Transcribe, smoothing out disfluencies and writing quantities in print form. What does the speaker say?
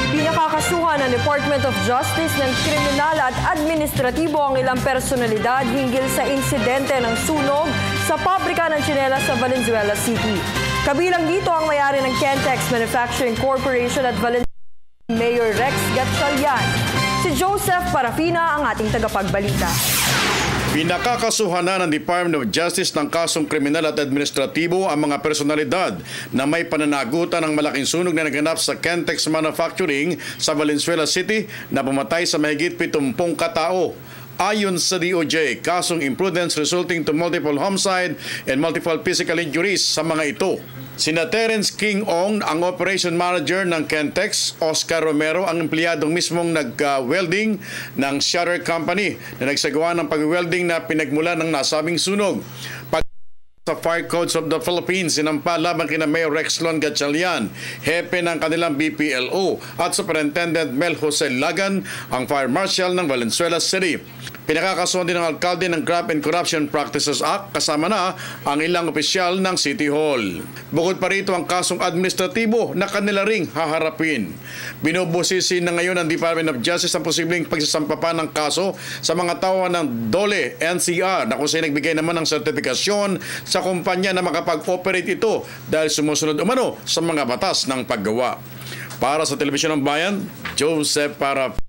Pinakakasuhan ng Department of Justice ng kriminal at administratibo ang ilang personalidad hinggil sa insidente ng sunog sa pabrika ng tsinelas sa Valenzuela City. Kabilang dito ang may-ari ng Kentex Manufacturing Corporation at Valenzuela Mayor Rex Gatchalian. Si Joseph Parafina ang ating tagapagbalita. Pinakakasuhan na ng Department of Justice ng kasong kriminal at administratibo ang mga personalidad na may pananagutan ng malaking sunog na naganap sa Kentex Manufacturing sa Valenzuela City na pumatay sa mahigit 70 katao. Ayon sa DOJ, kasong imprudence resulting to multiple homicide and multiple physical injuries sa mga ito. Sina Terence King Ong, ang operation manager ng Kentex, Oscar Romero, ang empleyadong mismong nag-welding ng shutter company na nagsagawa ng pag-welding na pinagmula ng nasabing sunog. Sa Fire Codes of the Philippines, sinampa laban kina Mayor Rexlon Gatchalian, hepe ng kanilang BPLO, at Superintendent Mel Jose Lagan, ang Fire Marshal ng Valenzuela City. Pinakakasuhan din ng alkalde ng Graft and Corruption Practices Act, kasama na ang ilang opisyal ng City Hall. Bukod pa rito ang kasong administratibo na kanila ring haharapin. Binubusisi na ngayon ng Department of Justice ang posibleng pagsasampa pa ng kaso sa mga tao ng DOLE NCR na kung sino nagbigay naman ng sertifikasyon sa kumpanya na makapag-operate ito dahil sumusunod umano sa mga batas ng paggawa. Para sa Telebisyon ng Bayan, Joseph Parafina.